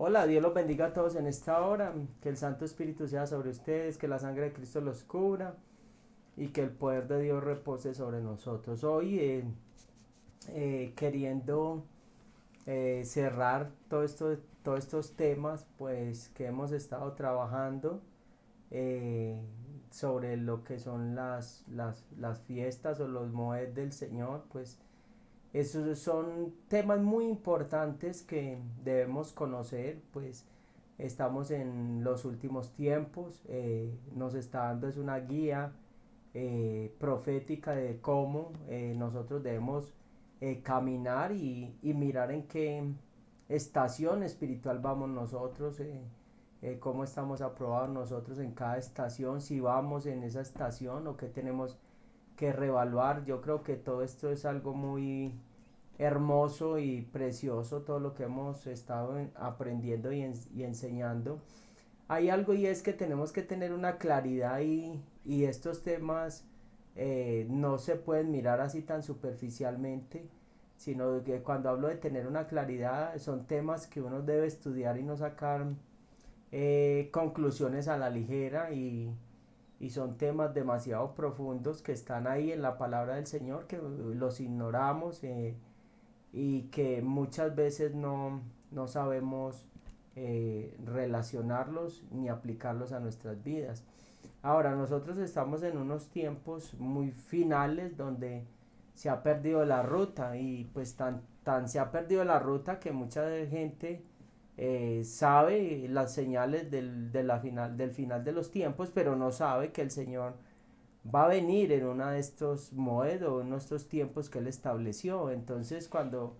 Hola, Dios los bendiga a todos en esta hora, que el Santo Espíritu sea sobre ustedes, que la sangre de Cristo los cubra y que el poder de Dios repose sobre nosotros. Hoy queriendo cerrar todos estos temas pues que hemos estado trabajando eh, sobre lo que son las fiestas o los moed del Señor, pues esos son temas muy importantes que debemos conocer, pues estamos en los últimos tiempos, nos está dando es una guía profética de cómo nosotros debemos caminar y mirar en qué estación espiritual vamos nosotros, cómo estamos aprobados nosotros en cada estación, si vamos en esa estación o qué tenemos que reevaluar. Yo creo que todo esto es algo muy hermoso y precioso, todo lo que hemos estado aprendiendo y enseñando. Hay algo y es que tenemos que tener una claridad y estos temas no se pueden mirar así tan superficialmente, sino que cuando hablo de tener una claridad son temas que uno debe estudiar y no sacar conclusiones a la ligera y son temas demasiado profundos que están ahí en la palabra del Señor, que los ignoramos y que muchas veces no sabemos relacionarlos ni aplicarlos a nuestras vidas. Ahora, nosotros estamos en unos tiempos muy finales donde se ha perdido la ruta y pues tan se ha perdido la ruta que mucha gente sabe las señales del final de los tiempos, pero no sabe que el Señor va a venir en uno de estos moedos, en estos tiempos que Él estableció. Entonces, cuando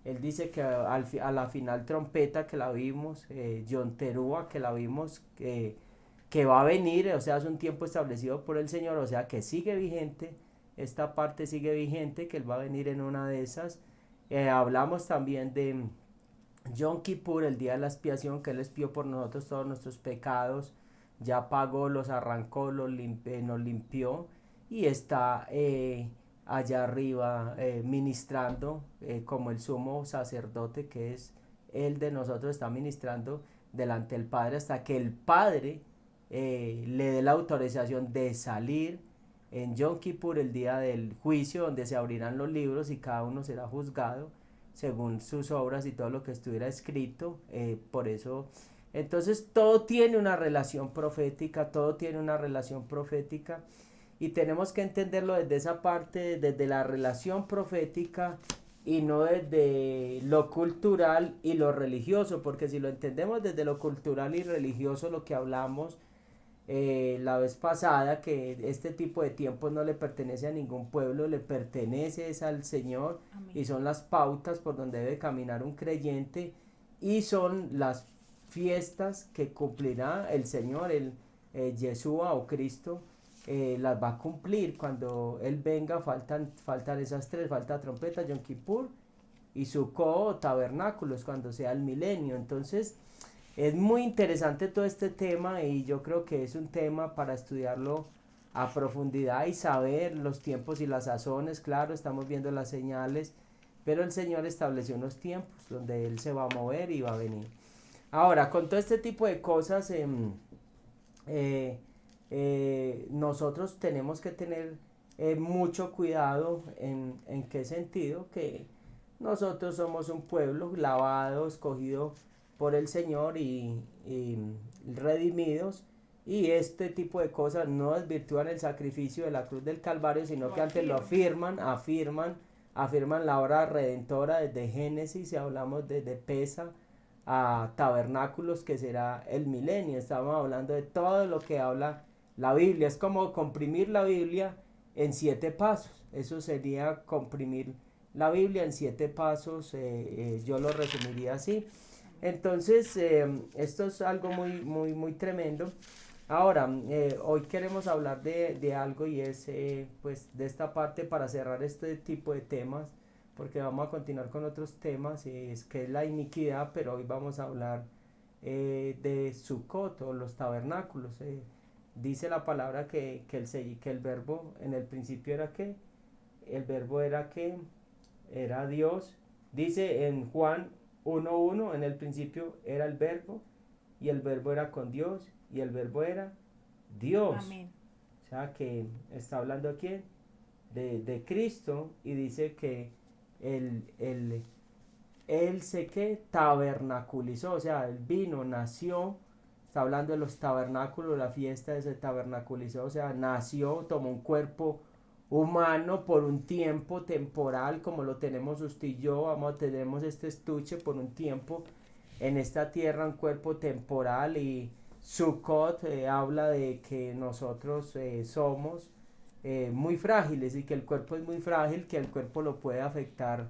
Él dice que a la final trompeta que la vimos, John Terúa que la vimos, que va a venir, o sea, es un tiempo establecido por el Señor, o sea, que sigue vigente, esta parte sigue vigente, que Él va a venir en una de esas. Hablamos también de Yom Kippur, el día de la expiación, que Él expió por nosotros todos nuestros pecados, ya pagó, los arrancó, nos limpió y está allá arriba ministrando como el sumo sacerdote que es Él de nosotros, está ministrando delante del Padre hasta que el Padre le dé la autorización de salir en Yom Kippur, el día del juicio, donde se abrirán los libros y cada uno será juzgado según sus obras y todo lo que estuviera escrito. Por eso, entonces todo tiene una relación profética, todo tiene una relación profética y tenemos que entenderlo desde esa parte, desde la relación profética y no desde lo cultural y lo religioso, porque si lo entendemos desde lo cultural y religioso, lo que hablamos la vez pasada, que este tipo de tiempos no le pertenece a ningún pueblo, le pertenece es al Señor. Amén. Y son las pautas por donde debe caminar un creyente y son las fiestas que cumplirá el Señor, el Yeshua o Cristo, las va a cumplir cuando Él venga. Faltan esas tres, falta trompeta, Yom Kippur y Sukkot, tabernáculos, cuando sea el milenio. Entonces es muy interesante todo este tema y yo creo que es un tema para estudiarlo a profundidad y saber los tiempos y las sazones. Claro, estamos viendo las señales, pero el Señor estableció unos tiempos donde Él se va a mover y va a venir. Ahora, con todo este tipo de cosas, nosotros tenemos que tener mucho cuidado en qué sentido, que nosotros somos un pueblo lavado, escogido por el Señor y redimidos, y este tipo de cosas no desvirtúan el sacrificio de la cruz del Calvario, sino que antes lo afirman la obra redentora desde Génesis, y hablamos desde Pesa a Tabernáculos, que será el milenio. Estamos hablando de todo lo que habla la Biblia. Es como comprimir la Biblia en 7 pasos. Eso sería comprimir la Biblia en 7 pasos. Yo lo resumiría así. Entonces, esto es algo muy tremendo. Ahora, hoy queremos hablar de algo y es pues de esta parte para cerrar este tipo de temas, porque vamos a continuar con otros temas, es que es la iniquidad, pero hoy vamos a hablar de Sukkot o los tabernáculos. Dice la palabra que el verbo en el principio era que, el verbo era que era Dios. Dice en Juan 1:1, en el principio era el verbo, y el verbo era con Dios, y el verbo era Dios. Amén. O sea que está hablando aquí de Cristo, y dice que él se que tabernaculizó, o sea, él vino, nació, está hablando de los tabernáculos, la fiesta de se tabernaculizó, o sea, nació, tomó un cuerpo humano por un tiempo temporal, como lo tenemos usted y yo, tenemos este estuche por un tiempo en esta tierra, un cuerpo temporal. Y Sukkot habla de que nosotros somos muy frágiles, y que el cuerpo es muy frágil, que el cuerpo lo puede afectar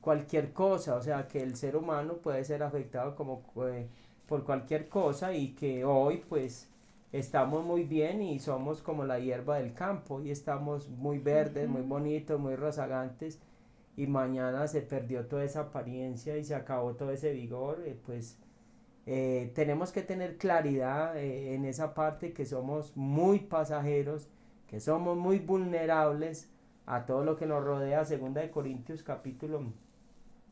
cualquier cosa, o sea que el ser humano puede ser afectado como por cualquier cosa, y que hoy pues estamos muy bien y somos como la hierba del campo y estamos muy verdes, muy Ujú. bonitos, muy rozagantes, y mañana se perdió toda esa apariencia y se acabó todo ese vigor. Pues tenemos que tener claridad en esa parte, que somos muy pasajeros, que somos muy vulnerables a todo lo que nos rodea. Segunda de Corintios capítulo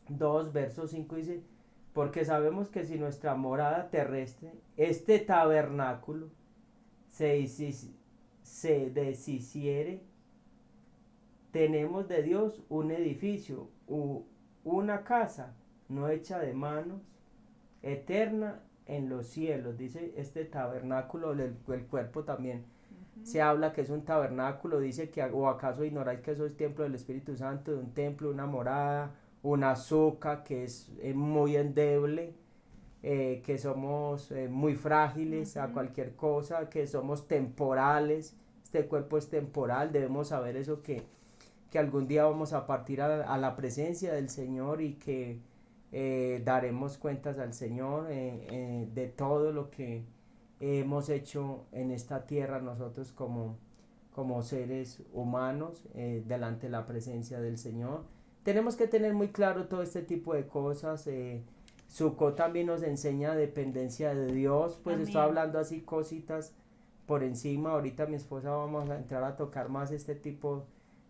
2 verso 5 dice: porque sabemos que si nuestra morada terrestre, este tabernáculo, se deshiciere, tenemos de Dios un edificio, una casa no hecha de manos, eterna en los cielos. Dice este tabernáculo, el cuerpo también se Ujú. habla que es un tabernáculo. Dice que, o acaso ignoráis que eso es templo del Espíritu Santo, de un templo, una morada, una azúcar que es muy endeble, que somos muy frágiles a Ujú. cualquier cosa, que somos temporales. Este cuerpo es temporal, debemos saber eso, que algún día vamos a partir a la presencia del Señor, y que daremos cuentas al Señor de todo lo que hemos hecho en esta tierra nosotros como seres humanos, delante de la presencia del Señor. Tenemos que tener muy claro todo este tipo de cosas. Sukkot también nos enseña dependencia de Dios, pues estoy Amén. hablando así cositas por encima. Ahorita mi esposa vamos a entrar a tocar más este tipo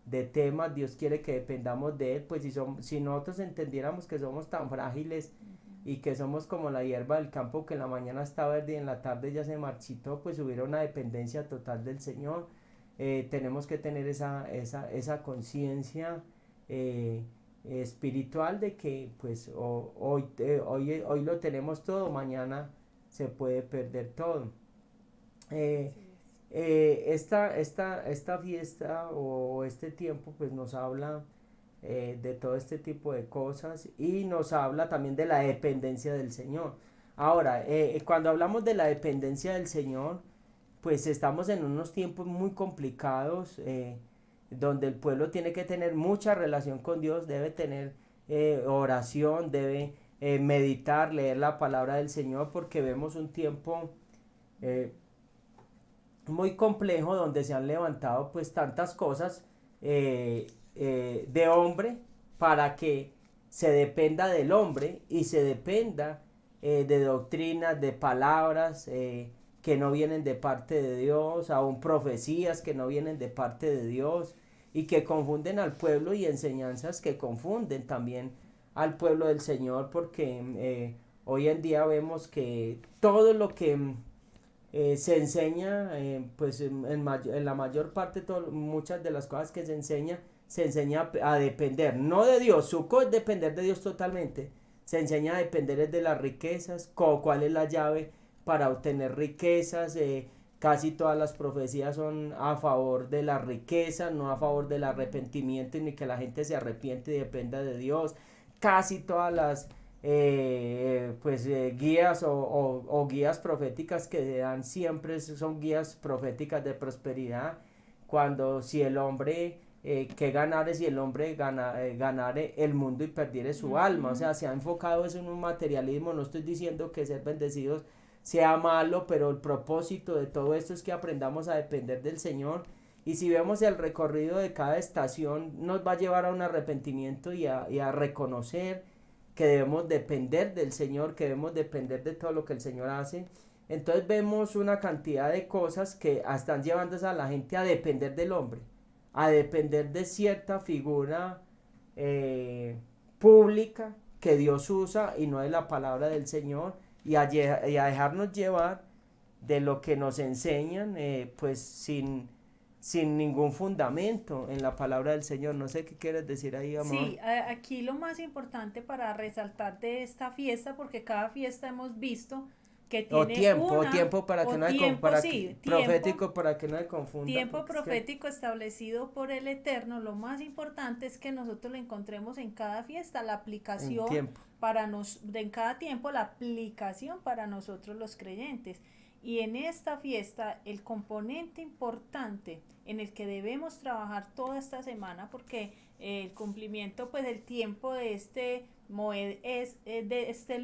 de temas. Dios quiere que dependamos de Él, pues si nosotros entendiéramos que somos tan frágiles Ujú. y que somos como la hierba del campo, que en la mañana está verde y en la tarde ya se marchitó, pues hubiera una dependencia total del Señor. Tenemos que tener esa conciencia eh, espiritual, de que pues hoy lo tenemos todo, mañana se puede perder todo. Eh, Así es. esta fiesta o este tiempo pues nos habla de todo este tipo de cosas, y nos habla también de la dependencia del Señor. Ahora, cuando hablamos de la dependencia del Señor, pues estamos en unos tiempos muy complicados, donde el pueblo tiene que tener mucha relación con Dios, debe tener oración, debe meditar, leer la palabra del Señor, porque vemos un tiempo eh, muy complejo, donde se han levantado pues tantas cosas de hombre, para que se dependa del hombre y se dependa de doctrinas, de palabras que no vienen de parte de Dios, aún profecías que no vienen de parte de Dios, y que confunden al pueblo, y enseñanzas que confunden también al pueblo del Señor, porque hoy en día vemos que todo lo que se enseña, pues en la mayor parte, muchas de las cosas que se enseña a depender, no de Dios. Suco es depender de Dios totalmente. Se enseña a depender de las riquezas, cuál es la llave para obtener riquezas. Casi todas las profecías son a favor de la riqueza, no a favor del Ujú. arrepentimiento, ni que la gente se arrepiente y dependa de Dios. Casi todas las guías o guías proféticas que dan siempre son guías proféticas de prosperidad, cuando si el hombre que ganare, si el hombre ganare el mundo y perdiere su alma. O Ujú. sea, se ha enfocado eso en un materialismo. No estoy diciendo que ser bendecidos sea malo, pero el propósito de todo esto es que aprendamos a depender del Señor. Y si vemos el recorrido de cada estación, nos va a llevar a un arrepentimiento y a reconocer que debemos depender del Señor, que debemos depender de todo lo que el Señor hace. Entonces vemos una cantidad de cosas que están llevando a la gente a depender del hombre, a depender de cierta figura eh, pública, que Dios usa y no de la palabra del Señor, y a dejarnos llevar de lo que nos enseñan, pues sin ningún fundamento en la palabra del Señor. No sé qué quieres decir ahí, amor. Sí, aquí lo más importante para resaltar de esta fiesta, porque cada fiesta hemos visto que tiene O una tiempo para que o no se tiempo, para que, sí, profético para que no se confunda, tiempo porque es que profético establecido por el Eterno. Lo más importante es que nosotros lo encontremos en cada fiesta, la en aplicación tiempo. en cada tiempo, la aplicación para nosotros los creyentes. Y en esta fiesta, el componente importante en el que debemos trabajar toda esta semana, porque el cumplimiento, pues el tiempo de este Moed es de este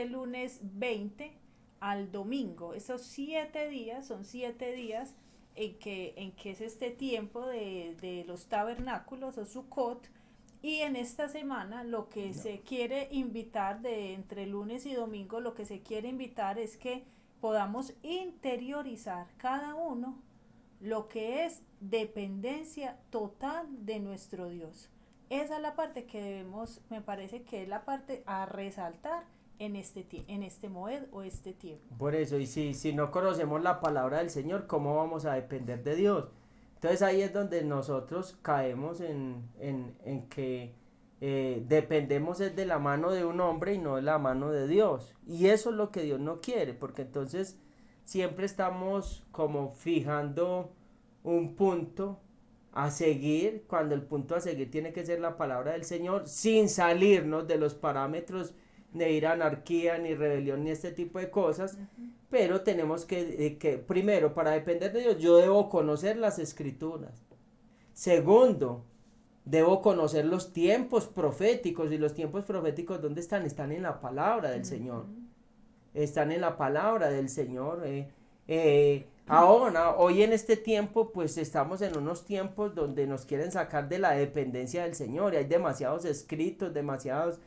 lunes 20 al domingo. Esos 7 días son 7 días en que es este tiempo de los tabernáculos o Sukkot. Y en esta semana lo que No. se quiere invitar de entre lunes y domingo, lo que se quiere invitar es que podamos interiorizar cada uno lo que es dependencia total de nuestro Dios. Esa es la parte que debemos, me parece que es la parte a resaltar en este Moed o este tiempo. Por eso, y si no conocemos la palabra del Señor, ¿cómo vamos a depender de Dios? Entonces ahí es donde nosotros caemos en que dependemos es de la mano de un hombre y no de la mano de Dios. Y eso es lo que Dios no quiere, porque entonces siempre estamos como fijando un punto a seguir, cuando el punto a seguir tiene que ser la palabra del Señor, sin salirnos de los parámetros de ir a anarquía, ni rebelión, ni este tipo de cosas, Uh-huh. pero tenemos primero, para depender de Dios, yo debo conocer las escrituras. Segundo, debo conocer los tiempos proféticos, y los tiempos proféticos, ¿dónde están? Están en la palabra del Señor. Uh-huh. Están en la palabra del Señor. Ahora, hoy en este tiempo, pues estamos en unos tiempos donde nos quieren sacar de la dependencia del Señor, y hay demasiados escritos, demasiados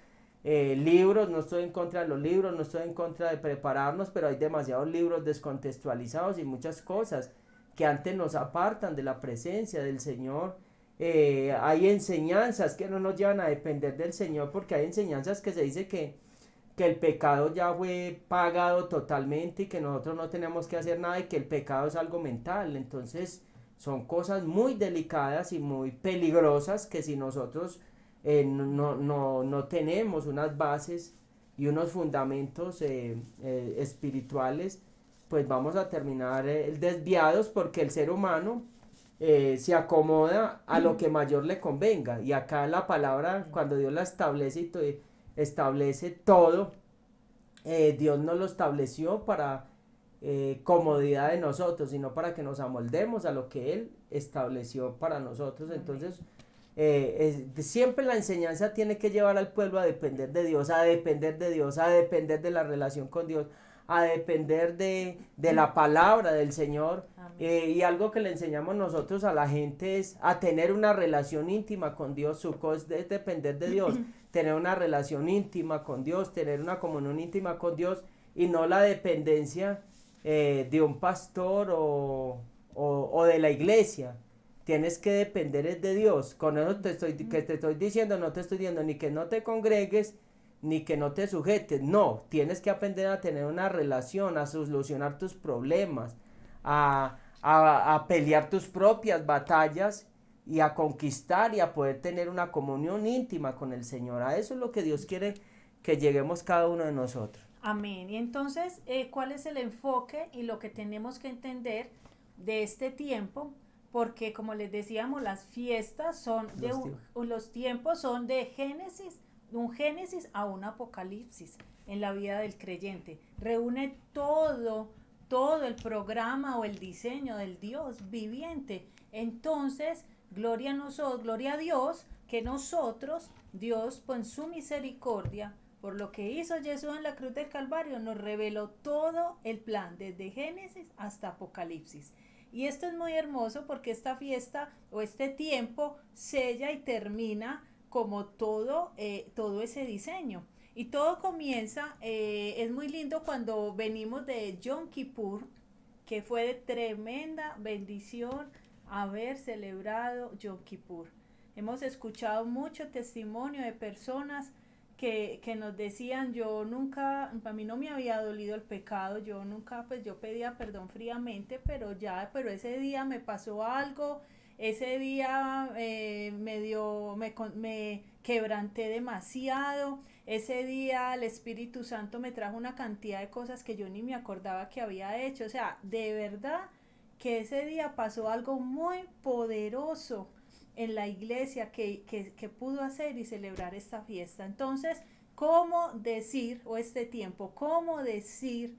libros. No estoy en contra de los libros, no estoy en contra de prepararnos, pero hay demasiados libros descontextualizados y muchas cosas que antes nos apartan de la presencia del Señor. Hay enseñanzas que no nos llevan a depender del Señor, porque hay enseñanzas que se dice que el pecado ya fue pagado totalmente y que nosotros no tenemos que hacer nada, y que el pecado es algo mental. Entonces son cosas muy delicadas y muy peligrosas, que si nosotros no tenemos unas bases y unos fundamentos espirituales, pues vamos a terminar desviados, porque el ser humano se acomoda a lo que mayor le convenga. Y acá la palabra, cuando Dios la establece establece todo, Dios no lo estableció para comodidad de nosotros, sino para que nos amoldemos a lo que Él estableció para nosotros. Amén. Entonces, siempre la enseñanza tiene que llevar al pueblo a depender de Dios, a depender de Dios, a depender de la relación con Dios, a depender de la palabra del Señor. Amén. Y algo que le enseñamos nosotros a la gente es a tener una relación íntima con Dios. Su cosa es depender de Dios, tener una relación íntima con Dios, tener una comunión íntima con Dios, y no la dependencia de un pastor o de la iglesia. Tienes que depender de Dios. Con eso que te estoy diciendo, no te estoy diciendo ni que no te congregues, ni que no te sujetes. No, tienes que aprender a tener una relación, a solucionar tus problemas, a pelear tus propias batallas, y a conquistar y a poder tener una comunión íntima con el Señor. A eso es lo que Dios quiere que lleguemos cada uno de nosotros. Amén. Y entonces, ¿cuál es el enfoque y lo que tenemos que entender de este tiempo? Porque como les decíamos, las fiestas son Los tíos. los tiempos son de Génesis, un Génesis a un Apocalipsis en la vida del creyente. Reúne todo el programa o el diseño del Dios viviente. Entonces, gloria a Dios que nosotros, Dios, por su misericordia, por lo que hizo Jesús en la cruz del Calvario, nos reveló todo el plan, desde Génesis hasta Apocalipsis. Y esto es muy hermoso porque esta fiesta o este tiempo sella y termina como todo ese diseño. Y todo comienza, es muy lindo cuando venimos de Yom Kippur, que fue de tremenda bendición haber celebrado Yom Kippur. Hemos escuchado mucho testimonio de personas que nos decían, yo nunca, a mí no me había dolido el pecado, yo nunca, pues yo pedía perdón fríamente, pero ese día me pasó algo, ese día me quebranté demasiado, ese día el Espíritu Santo me trajo una cantidad de cosas que yo ni me acordaba que había hecho, o sea, de verdad que ese día pasó algo muy poderoso en la iglesia que pudo hacer y celebrar esta fiesta. Entonces, ¿cómo decir, o este tiempo, cómo decir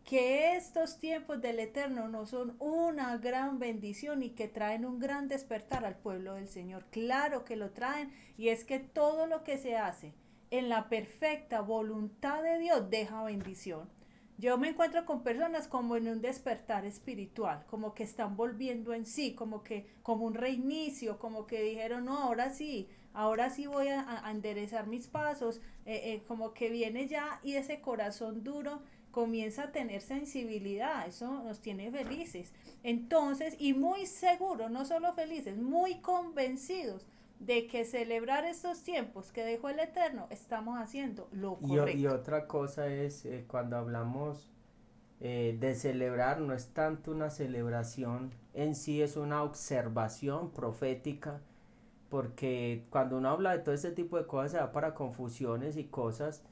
que estos tiempos del Eterno no son una gran bendición y que traen un gran despertar al pueblo del Señor? Claro que lo traen, y es que todo lo que se hace en la perfecta voluntad de Dios deja bendición. Yo me encuentro con personas como en un despertar espiritual, como que están volviendo en sí, como un reinicio, como que dijeron, no, ahora sí voy a enderezar mis pasos, como que viene ya, y ese corazón duro comienza a tener sensibilidad, eso nos tiene felices. Entonces, y muy seguros, no solo felices, muy convencidos de que celebrar estos tiempos que dejó el Eterno, estamos haciendo lo Y correcto. otra cosa es cuando hablamos de celebrar, no es tanto una celebración en sí, es una observación profética, porque cuando uno habla de todo este tipo de cosas se da para confusiones y cosas,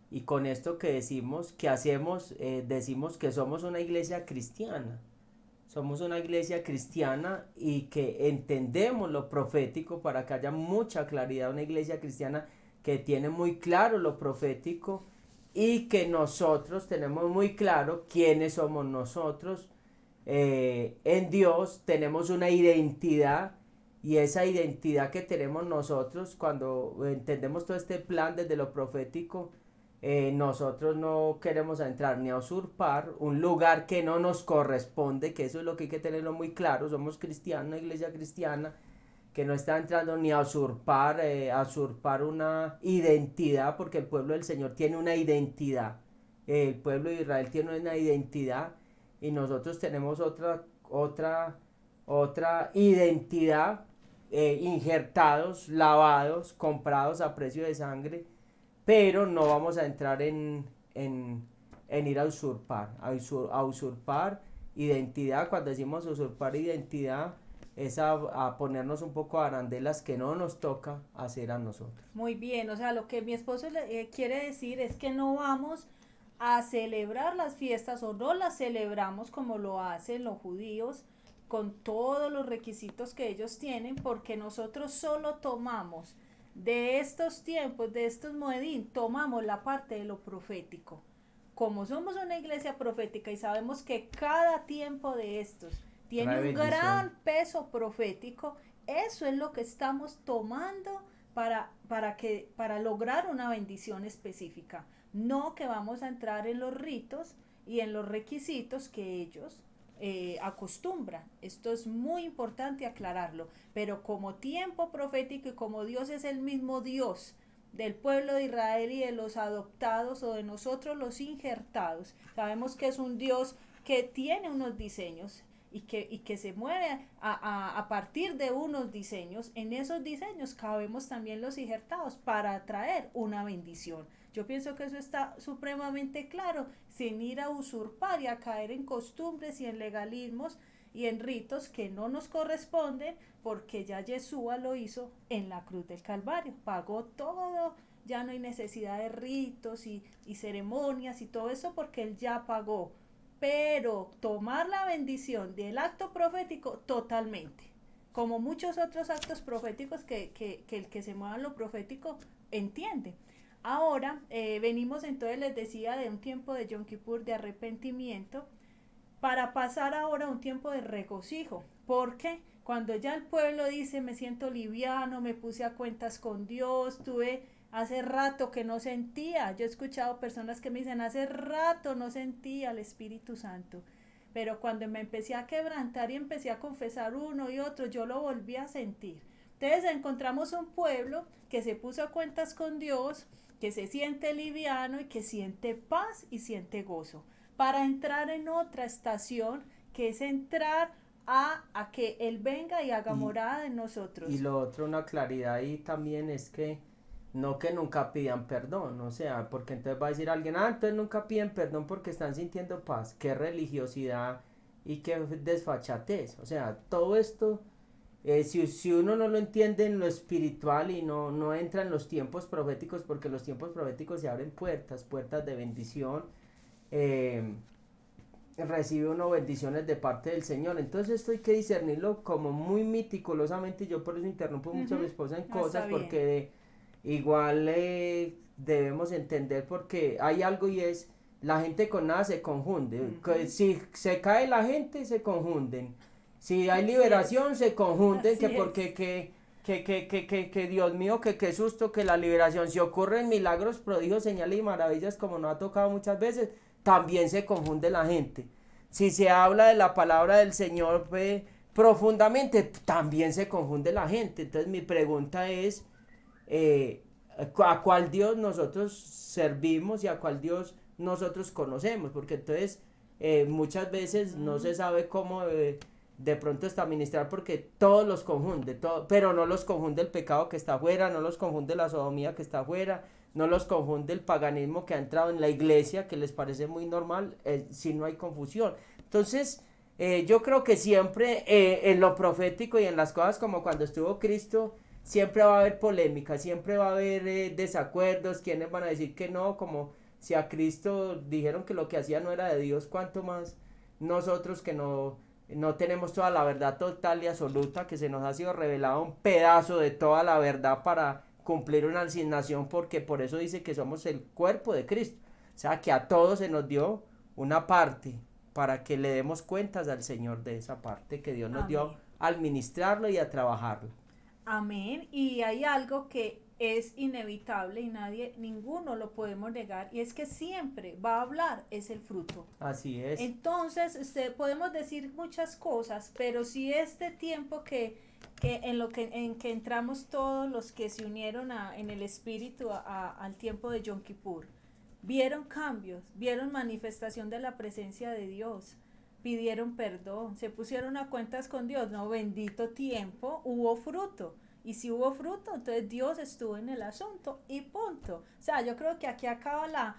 y con esto que decimos, que hacemos, decimos que somos una iglesia cristiana. Somos una iglesia cristiana y que entendemos lo profético para que haya mucha claridad. Una iglesia cristiana que tiene muy claro lo profético y que nosotros tenemos muy claro quiénes somos nosotros. En Dios tenemos una identidad, y esa identidad que tenemos nosotros cuando entendemos todo este plan desde lo profético, nosotros no queremos entrar ni a usurpar un lugar que no nos corresponde, que eso es lo que hay que tenerlo muy claro. Somos cristianos, una iglesia cristiana que no está entrando ni a usurpar una identidad, porque el pueblo del Señor tiene una identidad, el pueblo de Israel tiene una identidad, y nosotros tenemos otra identidad, injertados, lavados, comprados a precio de sangre, pero no vamos a entrar en ir a usurpar, a usurpar identidad. Cuando decimos usurpar identidad, es a ponernos un poco a arandelas que no nos toca hacer a nosotros. Muy bien, o sea, lo que mi esposo quiere decir es que no vamos a celebrar las fiestas, o no las celebramos como lo hacen los judíos, con todos los requisitos que ellos tienen, porque nosotros solo tomamos de estos tiempos, de estos moedín, tomamos la parte de lo profético. Como somos una iglesia profética y sabemos que cada tiempo de estos tiene Trae un bendición. gran peso profético, eso es lo que estamos tomando para lograr una bendición específica. No que vamos a entrar en los ritos y en los requisitos que ellos acostumbran. Esto es muy importante aclararlo. Pero como tiempo profético, y como Dios es el mismo Dios del pueblo de Israel y de los adoptados, o de nosotros los injertados, sabemos que es un Dios que tiene unos diseños, y que se mueve a partir de unos diseños. En esos diseños cabemos también los injertados para traer una bendición. Yo pienso que eso está supremamente claro, sin ir a usurpar y a caer en costumbres y en legalismos y en ritos que no nos corresponden, porque ya Yeshua lo hizo en la cruz del Calvario, pagó todo, ya no hay necesidad de ritos y ceremonias y todo eso, porque Él ya pagó. Pero tomar la bendición del acto profético totalmente, como muchos otros actos proféticos que el que se mueva en lo profético entiende. Ahora venimos, entonces les decía, de un tiempo de Yom Kippur, de arrepentimiento, para pasar ahora a un tiempo de regocijo, porque cuando ya el pueblo dice, me siento liviano, me puse a cuentas con Dios, tuve hace rato que no sentía, yo he escuchado personas que me dicen, hace rato no sentía el Espíritu Santo, pero cuando me empecé a quebrantar y empecé a confesar uno y otro, yo lo volví a sentir. Entonces encontramos un pueblo que se puso a cuentas con Dios, que se siente liviano y que siente paz y siente gozo, para entrar en otra estación, que es entrar a que Él venga y haga Y, morada en y nosotros. lo otro, una claridad ahí también es que no que nunca pidan perdón, o sea, porque entonces va a decir alguien, ah, entonces nunca piden perdón porque están sintiendo paz, qué religiosidad y qué desfachatez, o sea, todo esto, si uno no lo entiende en lo espiritual y no entra en los tiempos proféticos, porque los tiempos proféticos se abren puertas, puertas de bendición, eh, recibe uno bendiciones de parte del Señor. Entonces esto hay que discernirlo como muy meticulosamente. Yo por eso interrumpo mucho a mi Ujú. esposa en No está cosas, bien. porque igual debemos entender, porque hay algo y es, la gente con nada se confunde. Ujú. Si se cae la gente, se confunden. Si hay Así es, liberación, se confunden, que así porque es. que Dios mío, que qué susto, que la liberación, si ocurren milagros, prodigios, señales y maravillas, como nos ha tocado muchas veces, también se confunde la gente. Si se habla de la palabra del Señor profundamente, también se confunde la gente. Entonces mi pregunta es, eh, ¿a cuál Dios nosotros servimos y a cuál Dios nosotros conocemos? Porque entonces muchas veces no Ujú. se sabe cómo de pronto está ministrar porque todos los confunde, pero no los confunde el pecado que está afuera, no los confunde la sodomía que está afuera, no los confunde el paganismo que ha entrado en la iglesia, que les parece muy normal, si no hay confusión. Entonces, yo creo que siempre en lo profético y en las cosas como cuando estuvo Cristo, siempre va a haber polémica, siempre va a haber desacuerdos, quienes van a decir que no, como si a Cristo dijeron que lo que hacía no era de Dios, cuanto más nosotros que no tenemos toda la verdad total y absoluta, que se nos ha sido revelado un pedazo de toda la verdad para cumplir una asignación, porque por eso dice que somos el cuerpo de Cristo. O sea, que a todos se nos dio una parte para que le demos cuentas al Señor de esa parte que Dios nos dio Amén. al ministrarlo y a trabajarlo. Amén. Y hay algo que es inevitable y nadie, ninguno lo podemos negar, y es que siempre va a hablar, es el fruto. Así es. Entonces, podemos decir muchas cosas, pero si este tiempo en que entramos todos los que se unieron en el espíritu al tiempo de Yom Kippur, vieron cambios, vieron manifestación de la presencia de Dios, pidieron perdón, se pusieron a cuentas con Dios, no, bendito tiempo, hubo fruto. Y si hubo fruto, entonces Dios estuvo en el asunto y punto. O sea, yo creo que aquí acaba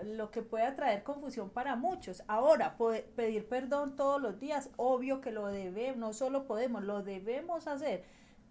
lo que puede traer confusión para muchos. Ahora, pedir perdón todos los días, obvio que lo debemos, no solo podemos, lo debemos hacer.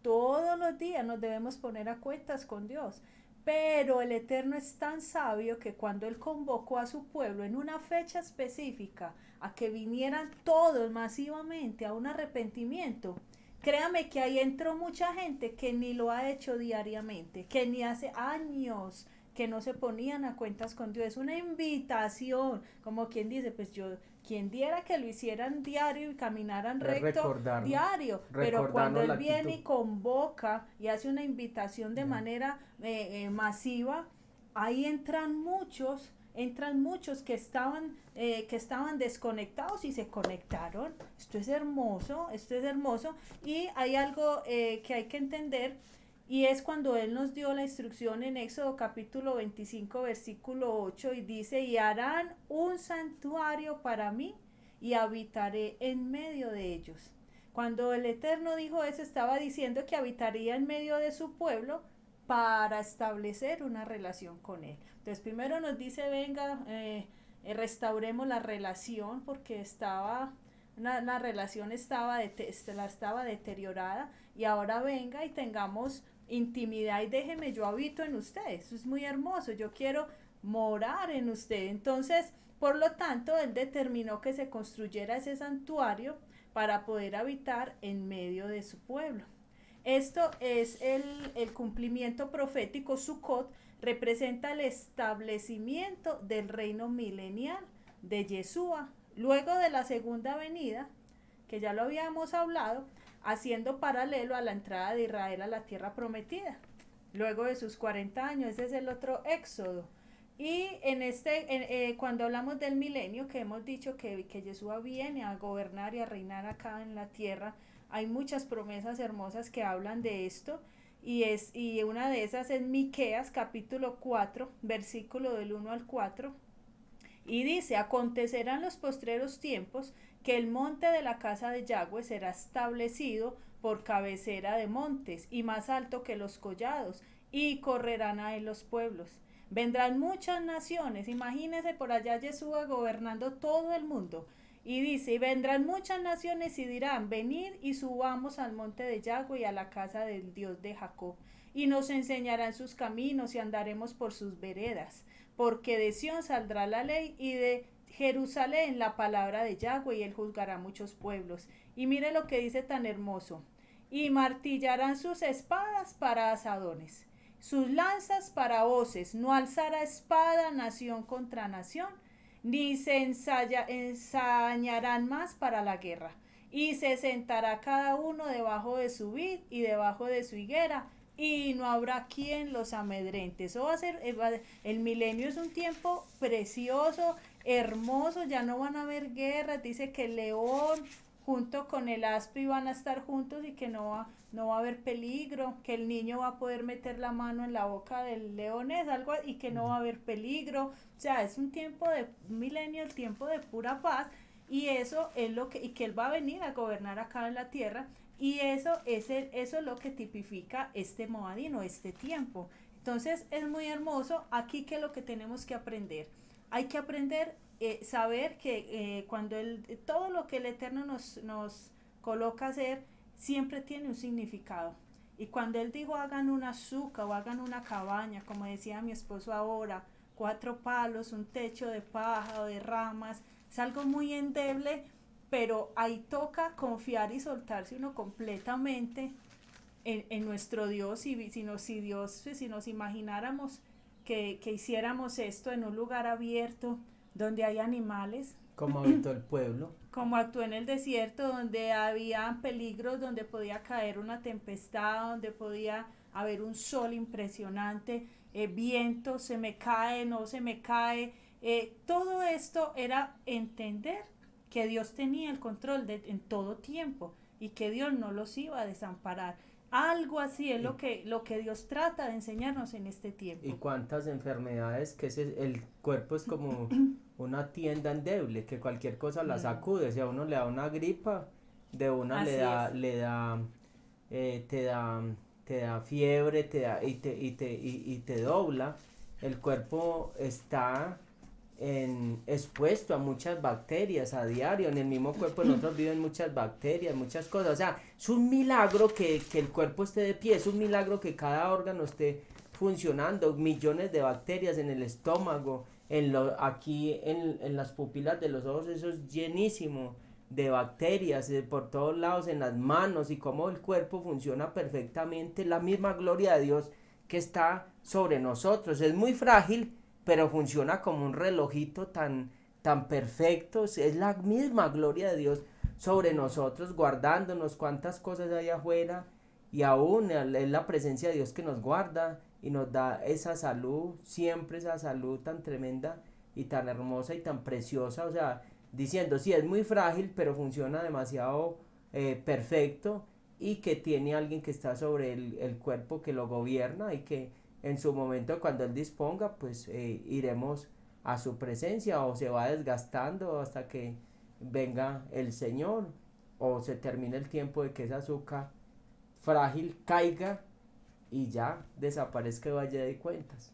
Todos los días nos debemos poner a cuentas con Dios. Pero el Eterno es tan sabio que cuando Él convocó a su pueblo en una fecha específica a que vinieran todos masivamente a un arrepentimiento, créame que ahí entró mucha gente que ni lo ha hecho diariamente, que ni hace años que no se ponían a cuentas con Dios. Es una invitación, como quien dice, pues yo, quien diera que lo hicieran diario y caminaran Es recto recordarnos, diario, pero cuando recordarnos la Él viene actitud. y convoca y hace una invitación de Ya. manera masiva, ahí entran muchos que estaban desconectados y se conectaron. Esto es hermoso. Y hay algo que hay que entender, y es cuando Él nos dio la instrucción en Éxodo capítulo 25, versículo 8, y dice, y harán un santuario para mí y habitaré en medio de ellos. Cuando el Eterno dijo eso, estaba diciendo que habitaría en medio de su pueblo para establecer una relación con Él. Entonces primero nos dice, venga, restauremos la relación porque la relación estaba deteriorada, y ahora venga y tengamos intimidad y déjeme, yo habito en usted. Eso es muy hermoso, yo quiero morar en usted. Entonces, por lo tanto, Él determinó que se construyera ese santuario para poder habitar en medio de su pueblo. Esto es el cumplimiento profético. Sukkot representa el establecimiento del reino milenial de Yeshua, luego de la segunda venida, que ya lo habíamos hablado, haciendo paralelo a la entrada de Israel a la tierra prometida. Luego de sus 40 años, ese es el otro éxodo. Y cuando hablamos del milenio, que hemos dicho que Yeshua viene a gobernar y a reinar acá en la tierra, hay muchas promesas hermosas que hablan de esto. Y una de esas es Miqueas capítulo 4, versículo del 1 al 4. Y dice, acontecerán los postreros tiempos que el monte de la casa de Yahweh será establecido por cabecera de montes y más alto que los collados, y correrán a él los pueblos. Vendrán muchas naciones, imagínense por allá Yeshua gobernando todo el mundo. Y dice, y vendrán muchas naciones y dirán, venid y subamos al monte de Yahweh y a la casa del Dios de Jacob. Y nos enseñarán sus caminos y andaremos por sus veredas. Porque de Sión saldrá la ley y de Jerusalén la palabra de Yahweh y él juzgará muchos pueblos. Y mire lo que dice tan hermoso. Y martillarán sus espadas para asadones, sus lanzas para hoces. No alzará espada nación contra nación, ni se ensañarán más para la guerra. Y se sentará cada uno debajo de su vid y debajo de su higuera, y no habrá quien los amedrente. Eso va a ser, el milenio es un tiempo precioso, hermoso, ya no van a haber guerras. Dice que el león junto con el aspi van a estar juntos y que no va a haber peligro, que el niño va a poder meter la mano en la boca del león, es algo, y que no va a haber peligro. O sea, es un tiempo de un milenio, el tiempo de pura paz, y eso es lo que, y que él va a venir a gobernar acá en la tierra, y eso es lo que tipifica este Moadino, este tiempo. Entonces es muy hermoso. Aquí, ¿qué es lo que tenemos que aprender? Hay que aprender, saber que cuando todo lo que el Eterno nos coloca a hacer, siempre tiene un significado. Y cuando Él dijo hagan un azúcar o hagan una cabaña, como decía mi esposo ahora, 4 palos, un techo de paja o de ramas, es algo muy endeble, pero ahí toca confiar y soltarse uno completamente en nuestro Dios. Y si nos imagináramos que hiciéramos esto en un lugar abierto donde hay animales, como habitó el pueblo. como actuó en el desierto, donde había peligros, donde podía caer una tempestad, donde podía haber un sol impresionante, viento, se me cae, no se me cae. Todo esto era entender que Dios tenía el control en todo tiempo y que Dios no los iba a desamparar. Algo así es lo que Dios trata de enseñarnos en este tiempo. Y cuántas enfermedades, que el cuerpo es como una tienda endeble, que cualquier cosa la sacude. Si a uno le da una gripa, de una te da fiebre, y te dobla. El cuerpo está expuesto a muchas bacterias a diario. En el mismo cuerpo de nosotros viven muchas bacterias, muchas cosas. O sea, es un milagro que el cuerpo esté de pie, es un milagro que cada órgano esté funcionando. Millones de bacterias en el estómago, aquí en las pupilas de los ojos, eso es llenísimo de bacterias, por todos lados, en las manos, y cómo el cuerpo funciona perfectamente. La misma gloria de Dios que está sobre nosotros. Es muy frágil, pero funciona como un relojito tan perfecto. Es la misma gloria de Dios sobre nosotros, guardándonos. Cuántas cosas hay afuera, y aún es la presencia de Dios que nos guarda y nos da esa salud, siempre esa salud tan tremenda y tan hermosa y tan preciosa. O sea, diciendo, sí, es muy frágil, pero funciona demasiado perfecto, y que tiene alguien que está sobre el cuerpo, que lo gobierna, y que en su momento, cuando Él disponga, pues iremos a su presencia, o se va desgastando hasta que venga el Señor, o se termine el tiempo de que esa azúcar frágil caiga y ya desaparezca y vaya de cuentas.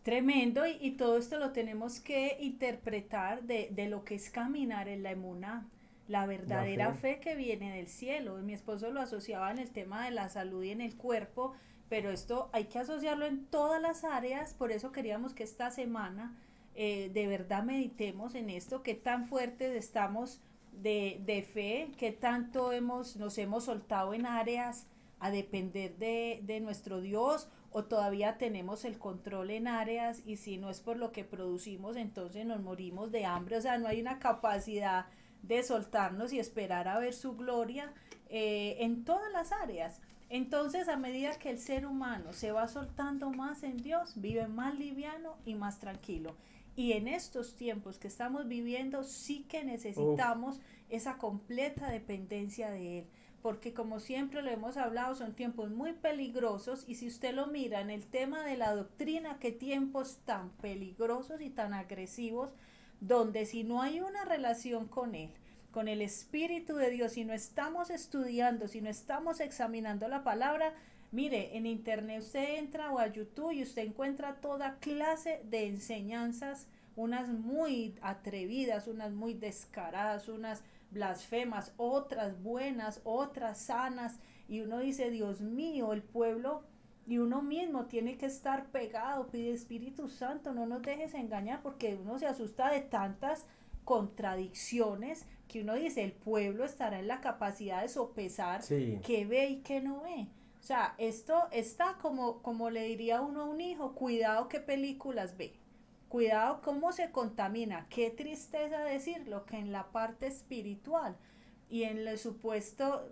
Tremendo, y todo esto lo tenemos que interpretar de lo que es caminar en la emuná, la verdadera fe que viene del cielo. Mi esposo lo asociaba en el tema de la salud y en el cuerpo, pero esto hay que asociarlo en todas las áreas. Por eso queríamos que esta semana de verdad meditemos en esto, qué tan fuertes estamos de fe, qué tanto nos hemos soltado en áreas a depender de nuestro Dios, o todavía tenemos el control en áreas, y si no es por lo que producimos, entonces nos morimos de hambre. O sea, no hay una capacidad de soltarnos y esperar a ver su gloria en todas las áreas. Entonces, a medida que el ser humano se va soltando más en Dios, vive más liviano y más tranquilo. Y en estos tiempos que estamos viviendo, sí que necesitamos esa completa dependencia de Él. Porque, como siempre lo hemos hablado, son tiempos muy peligrosos, y si usted lo mira en el tema de la doctrina, qué tiempos tan peligrosos y tan agresivos, donde si no hay una relación con Él, con el Espíritu de Dios, si no estamos estudiando, si no estamos examinando la palabra, Mire, en internet usted entra o a YouTube y usted encuentra toda clase de enseñanzas, unas muy atrevidas, unas muy descaradas, unas blasfemas, otras buenas, otras sanas, y uno dice, Dios mío, el pueblo y uno mismo tiene que estar pegado, pide Espíritu Santo, no nos dejes engañar, porque uno se asusta de tantas contradicciones que uno dice, el pueblo estará en la capacidad de sopesar Sí, qué ve y qué no ve. O sea, esto está como le diría uno a un hijo, cuidado qué películas ve, cuidado cómo se contamina, qué tristeza decirlo, que en la parte espiritual y en el supuesto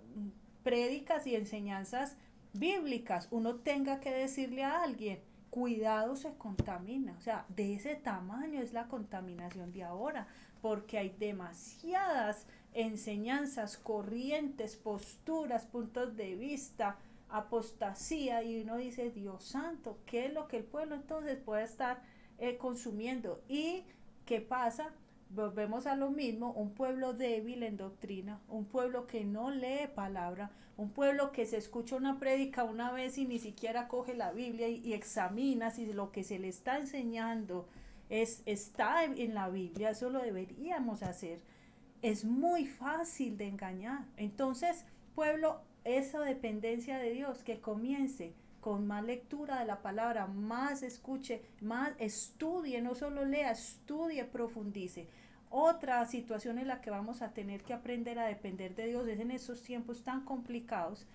prédicas y enseñanzas bíblicas uno tenga que decirle a alguien, cuidado se contamina, o sea, de ese tamaño es la contaminación de ahora, porque hay demasiadas enseñanzas, corrientes, posturas, puntos de vista, apostasía, y uno dice, Dios santo, ¿qué es lo que el pueblo entonces puede estar consumiendo? ¿Y qué pasa? Volvemos a lo mismo, un pueblo débil en doctrina, un pueblo que no lee palabra, un pueblo que se escucha una prédica una vez y ni siquiera coge la Biblia y examina si lo que se le está enseñando está en la Biblia. Eso lo deberíamos hacer. Es muy fácil de engañar. Entonces, pueblo, esa dependencia de Dios, que comience con más lectura de la palabra, más escuche, más estudie, no solo lea, estudie, profundice. Otra situación en la que vamos a tener que aprender a depender de Dios es en esos tiempos tan complicados,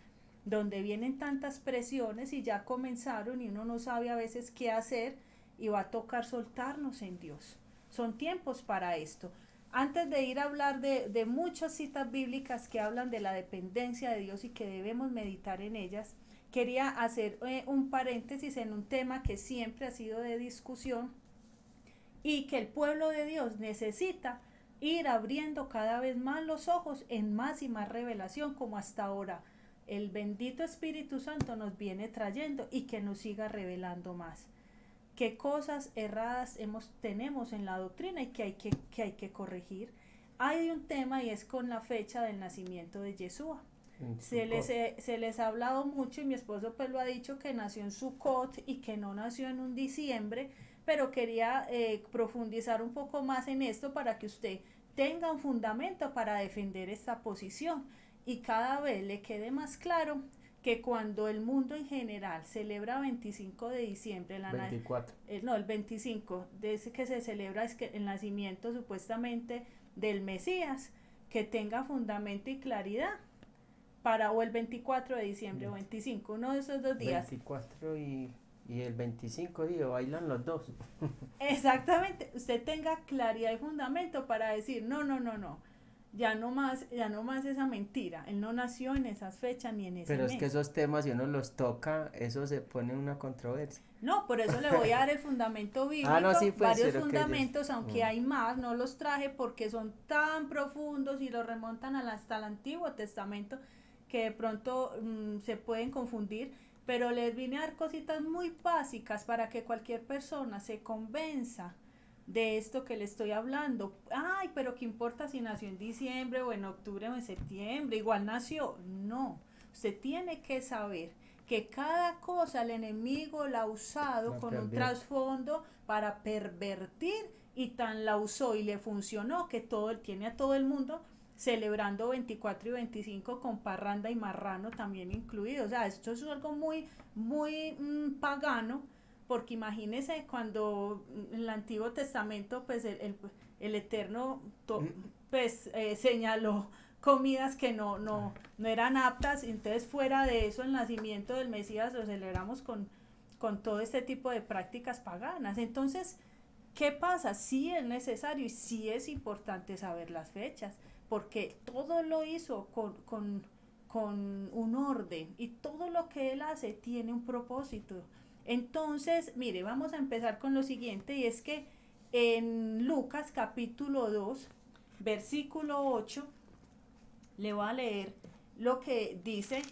donde vienen tantas presiones y ya comenzaron y uno no sabe a veces qué hacer y va a tocar soltarnos en Dios. Son tiempos para esto. Antes de ir a hablar de muchas citas bíblicas que hablan de la dependencia de Dios y que debemos meditar en ellas, quería hacer un paréntesis en un tema que siempre ha sido de discusión y que el pueblo de Dios necesita ir abriendo cada vez más los ojos en más y más revelación, como hasta ahora el bendito Espíritu Santo nos viene trayendo, y que nos siga revelando más qué cosas erradas tenemos en la doctrina y que hay que corregir. Hay un tema y es con la fecha del nacimiento de Yeshua. Se les ha hablado mucho y mi esposo pues lo ha dicho, que nació en Sukkot y que no nació en un diciembre, pero quería profundizar un poco más en esto para que usted tenga un fundamento para defender esta posición y cada vez le quede más claro que cuando el mundo en general celebra 25 de diciembre, 24. no, el 25, desde que se celebra es que el nacimiento supuestamente del Mesías, que tenga fundamento y claridad para, o el 24 de diciembre o 25, uno de esos dos días. 24 y el 25, digo, bailan los dos. Exactamente, usted tenga claridad y fundamento para decir, no, no, no, no, ya no más esa mentira, él no nació en esas fechas ni en ese Pero mes. es que esos temas, si uno los toca, eso se pone una controversia. No, por eso le voy a dar el fundamento bíblico, No, sí, pues, varios pero que ellos... fundamentos, aunque hay más, no los traje porque son tan profundos y los remontan hasta el Antiguo Testamento que de pronto se pueden confundir, pero les vine a dar cositas muy básicas para que cualquier persona se convenza de esto que le estoy hablando. Ay, pero qué importa si nació en diciembre o en octubre o en septiembre, igual nació. No, usted tiene que saber que cada cosa el enemigo la ha usado con un trasfondo para pervertir, y tan la usó y le funcionó que tiene a todo el mundo celebrando 24 y 25 con parranda y marrano también incluido. O sea, esto es algo muy, muy pagano, porque imagínese cuando en el Antiguo Testamento pues el Eterno pues señaló comidas que no eran aptas, entonces fuera de eso el nacimiento del Mesías lo celebramos con todo este tipo de prácticas paganas. Entonces, ¿qué pasa? Sí es necesario y sí es importante saber las fechas, porque todo lo hizo con un orden, y todo lo que él hace tiene un propósito. Entonces, mire, vamos a empezar con lo siguiente, y es que en Lucas capítulo 2, versículo 8, le voy a leer lo que dice.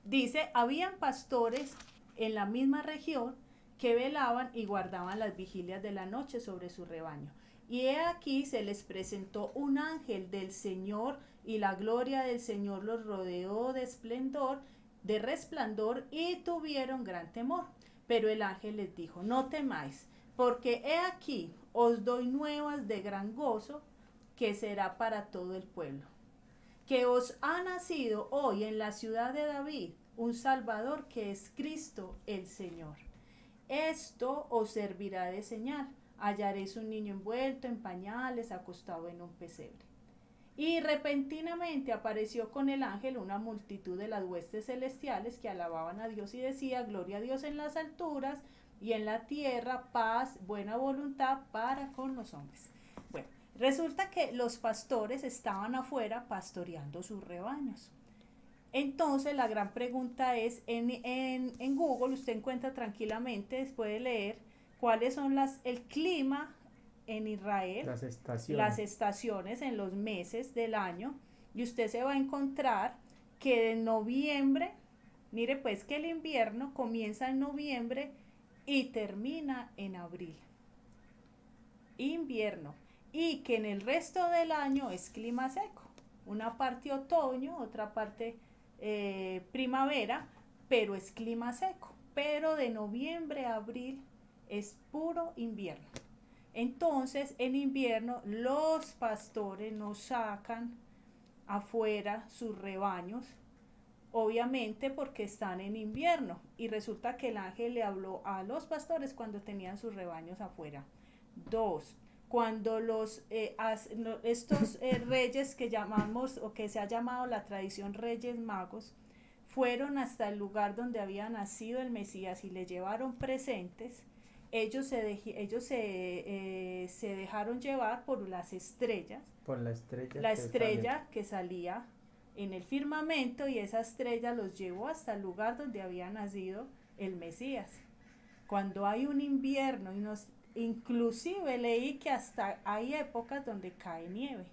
Dice, habían pastores en la misma región que velaban y guardaban las vigilias de la noche sobre su rebaño. Y he aquí se les presentó un ángel del Señor, y la gloria del Señor los rodeó de esplendor, de resplandor y tuvieron gran temor. Pero el ángel les dijo, no temáis, porque he aquí os doy nuevas de gran gozo, que será para todo el pueblo. Que os ha nacido hoy en la ciudad de David un Salvador, que es Cristo el Señor. Esto os servirá de señal. Hallaréis un niño envuelto en pañales, acostado en un pesebre. Y repentinamente apareció con el ángel una multitud de las huestes celestiales que alababan a Dios y decía, gloria a Dios en las alturas y en la tierra paz, buena voluntad para con los hombres. Bueno, resulta que los pastores estaban afuera pastoreando sus rebaños. Entonces la gran pregunta es, en Google usted encuentra tranquilamente, puede leer cuáles son el clima en Israel, las estaciones en los meses del año, y usted se va a encontrar que en noviembre, mire pues que el invierno comienza en noviembre y termina en abril. Invierno. Y que en el resto del año es clima seco. Una parte otoño, otra parte primavera, pero es clima seco. Pero de noviembre a abril es puro invierno. Entonces, en invierno, los pastores nos sacan afuera sus rebaños, obviamente porque están en invierno. Y resulta que el ángel le habló a los pastores cuando tenían sus rebaños afuera. 2. Cuando estos reyes que llamamos, o que se ha llamado la tradición Reyes Magos, fueron hasta el lugar donde había nacido el Mesías y le llevaron presentes, ellos se dejaron llevar por las estrellas, por la estrella, la estrella que salía en el firmamento, y esa estrella los llevó hasta el lugar donde había nacido el Mesías. Cuando hay un invierno, inclusive leí que hasta hay épocas donde cae nieve.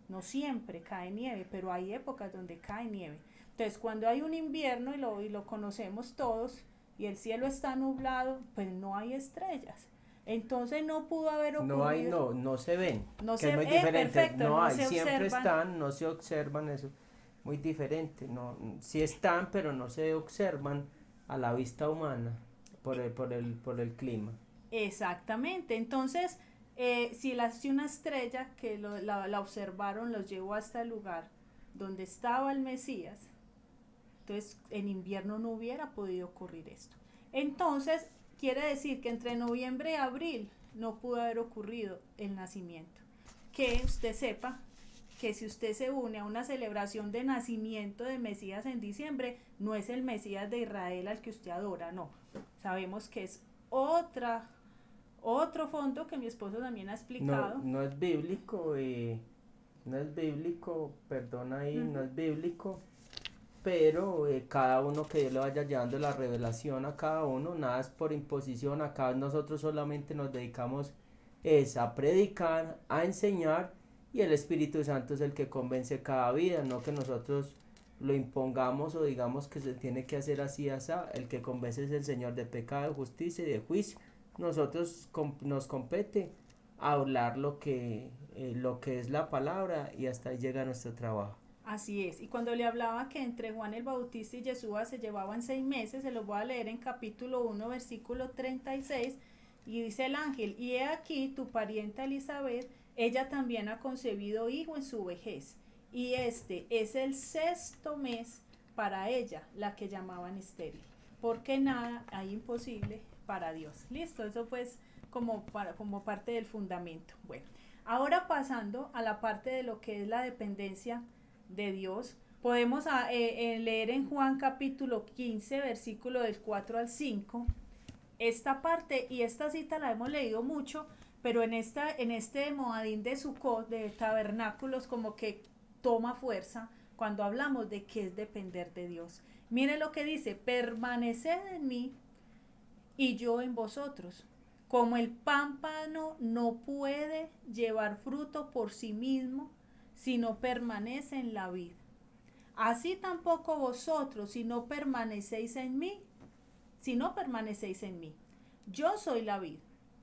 No siempre cae nieve, pero hay épocas donde cae nieve. Entonces, cuando hay un invierno, y lo conocemos todos, y el cielo está nublado, pues no hay estrellas. Entonces no pudo haber ocurrido. No se ven. No que es muy diferente. Perfecto, no hay, se siempre observan. están, no se observan, eso. Muy diferente. No, sí están, pero no se observan a la vista humana por el clima. Exactamente. Entonces, si una estrella que la observaron los llevó hasta el lugar donde estaba el Mesías, entonces en invierno no hubiera podido ocurrir esto. Entonces, quiere decir que entre noviembre y abril no pudo haber ocurrido el nacimiento. Que usted sepa que si usted se une a una celebración de nacimiento de Mesías en diciembre, no es el Mesías de Israel al que usted adora, no. Sabemos que es otro fondo que mi esposo también ha explicado. No es bíblico, perdón ahí, no es bíblico, pero cada uno que Dios le vaya llevando la revelación a cada uno, nada es por imposición. Acá nosotros solamente nos dedicamos a predicar, a enseñar, y el Espíritu Santo es el que convence cada vida, no que nosotros lo impongamos o digamos que se tiene que hacer así, el que convence es el Señor de pecado, de justicia y de juicio. Nosotros nos compete hablar lo que es la palabra, y hasta ahí llega nuestro trabajo. Así es, y cuando le hablaba que entre Juan el Bautista y Yeshua se llevaban 6 meses, se los voy a leer en capítulo 1, versículo 36, y dice el ángel, y he aquí tu parienta Elizabeth, ella también ha concebido hijo en su vejez, y este es el 6º mes para ella, la que llamaban estéril, porque nada hay imposible para Dios. Listo, eso pues como parte del fundamento. Bueno, ahora pasando a la parte de lo que es la dependencia de Dios, podemos leer en Juan capítulo 15, versículo del 4 al 5, esta parte, y esta cita la hemos leído mucho, pero en este Moadín de Sukkot, de tabernáculos, como que toma fuerza cuando hablamos de qué es depender de Dios. Mire lo que dice, permaneced en mí y yo en vosotros. Como el pámpano no puede llevar fruto por sí mismo si no permanece en la vid, así tampoco vosotros si no permanecéis en mí. Yo soy la vid,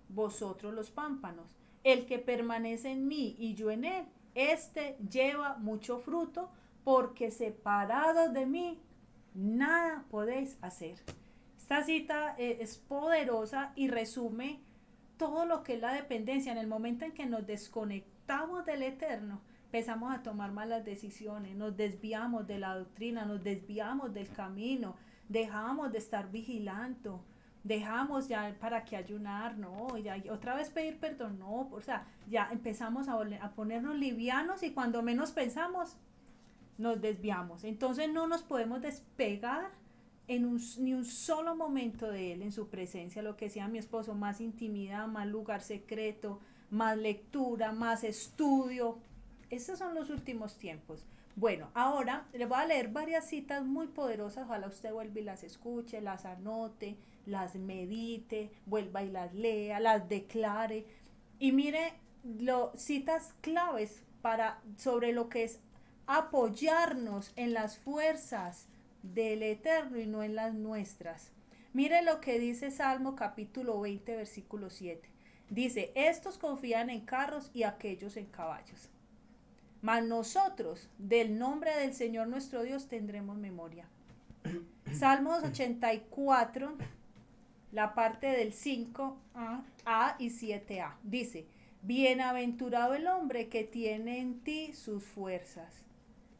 vosotros los pámpanos. El que permanece en mí y yo en él, este lleva mucho fruto, porque separados de mí nada podéis hacer. Esta cita es poderosa y resume todo lo que es la dependencia. En el momento en que nos desconectamos del Eterno, empezamos a tomar malas decisiones, nos desviamos de la doctrina, nos desviamos del camino, dejamos de estar vigilando, dejamos ya para que ayunar, no, ya otra vez pedir perdón, no, o sea, ya empezamos a ponernos livianos y cuando menos pensamos, nos desviamos. Entonces no nos podemos despegar ni un solo momento de él, en su presencia, lo que decía mi esposo, más intimidad, más lugar secreto, más lectura, más estudio. Estos son los últimos tiempos. Bueno, ahora le voy a leer varias citas muy poderosas, ojalá usted vuelva y las escuche, las anote, las medite, vuelva y las lea, las declare y mire citas claves sobre lo que es apoyarnos en las fuerzas del Eterno y no en las nuestras. Mire lo que dice Salmo capítulo 20, versículo 7. Dice, estos confían en carros y aquellos en caballos. Mas nosotros, del nombre del Señor nuestro Dios, tendremos memoria. Salmos 84, la parte del 5a y 7a. Dice, bienaventurado el hombre que tiene en ti sus fuerzas.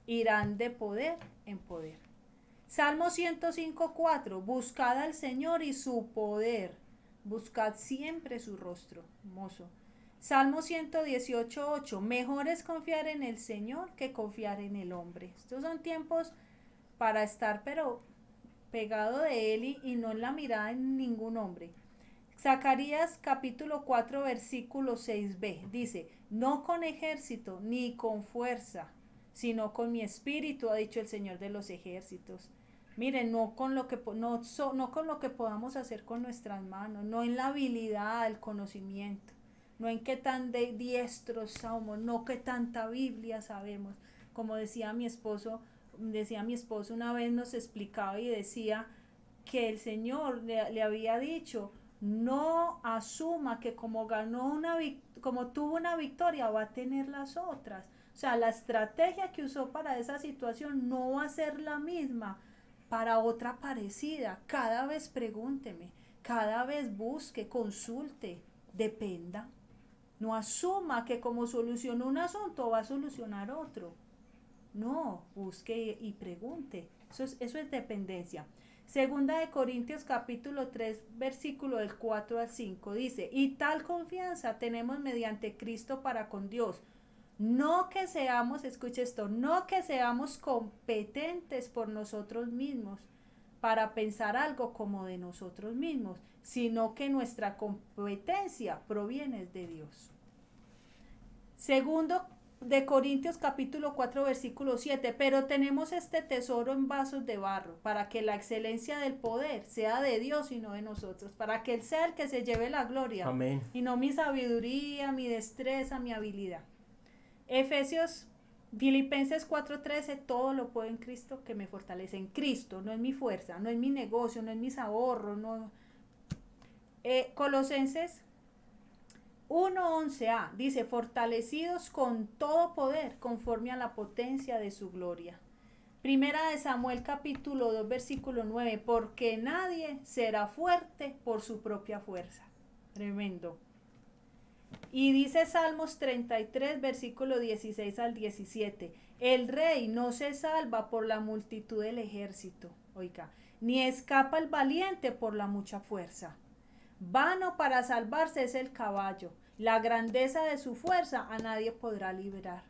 Irán de poder en poder. Salmo 105:4, buscad al Señor y su poder, buscad siempre su rostro. Hermoso. Salmo 118:8, mejor es confiar en el Señor que confiar en el hombre. Estos son tiempos para estar pero pegado de él y no en la mirada en ningún hombre. Zacarías capítulo 4 versículo 6b dice, no con ejército ni con fuerza, sino con mi espíritu, ha dicho el Señor de los ejércitos. Miren, no con lo que podamos hacer con nuestras manos, no en la habilidad, el conocimiento, no en qué tan diestros somos, no qué tanta Biblia sabemos. Como decía mi esposo una vez nos explicaba y decía que el Señor le había dicho, no asuma que como tuvo una victoria va a tener las otras. O sea, la estrategia que usó para esa situación no va a ser la misma para otra parecida. Cada vez pregúnteme, cada vez busque, consulte, dependa. No asuma que como solucionó un asunto va a solucionar otro. No, busque y pregunte. Eso es dependencia. Segunda de Corintios capítulo 3 versículo del 4 al 5 dice, y tal confianza tenemos mediante Cristo para con Dios. No que seamos, escuche esto, no que seamos competentes por nosotros mismos para pensar algo como de nosotros mismos, sino que nuestra competencia proviene de Dios. Segundo de Corintios capítulo 4 versículo 7, pero tenemos este tesoro en vasos de barro, para que la excelencia del poder sea de Dios y no de nosotros, para que Él sea el que se lleve la gloria. Amén. Y no mi sabiduría, mi destreza, mi habilidad. Filipenses 4:13, todo lo puedo en Cristo que me fortalece. En Cristo, no en mi fuerza, no en mi negocio, no en mis ahorros, no. Colosenses 1:11a dice, fortalecidos con todo poder conforme a la potencia de su gloria. Primera de Samuel capítulo 2 versículo 9, porque nadie será fuerte por su propia fuerza. Tremendo. Y dice Salmos 33 versículo 16 al 17, el rey no se salva por la multitud del ejército, oiga, ni escapa el valiente por la mucha fuerza. Vano para salvarse es el caballo, la grandeza de su fuerza a nadie podrá liberar.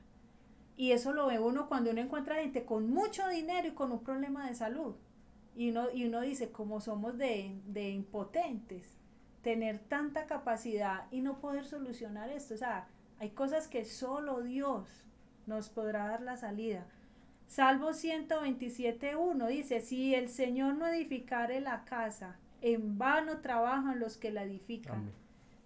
Y eso lo ve uno cuando uno encuentra gente con mucho dinero y con un problema de salud. Y uno dice, como somos de impotentes, tener tanta capacidad y no poder solucionar esto. O sea, hay cosas que solo Dios nos podrá dar la salida. Salmo 127:1 dice, si el Señor no edificare la casa, en vano trabajan los que la edifican. Amén.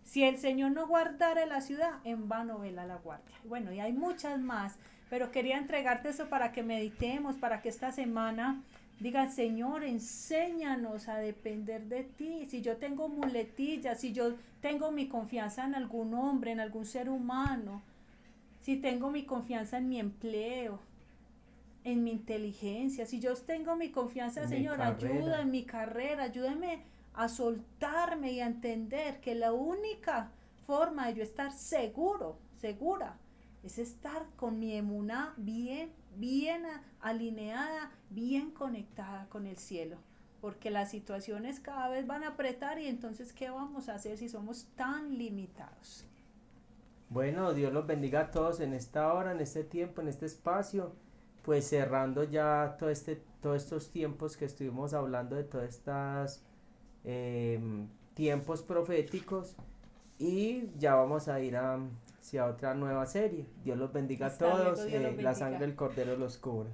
Si el Señor no guardare la ciudad, en vano vela la guardia. Bueno, y hay muchas más, pero quería entregarte eso para que meditemos, para que esta semana digan, Señor, enséñanos a depender de ti. Si yo tengo muletillas, si yo tengo mi confianza en algún hombre, en algún ser humano, si tengo mi confianza en mi empleo, en mi inteligencia, si yo tengo mi confianza, En mi Señor, carrera. ayuda en mi carrera, ayúdame a soltarme y a entender que la única forma de yo estar segura, es estar con mi emuná bien alineada, bien conectada con el cielo. Porque las situaciones cada vez van a apretar y entonces, ¿qué vamos a hacer si somos tan limitados? Bueno, Dios los bendiga a todos en esta hora, en este tiempo, en este espacio. Pues cerrando ya todos estos tiempos que estuvimos hablando de todos estos tiempos proféticos. Y ya vamos a ir hacia otra nueva serie. Dios los bendiga a Hasta luego, todos. Dios los La sangre bendiga. del Cordero los cubre.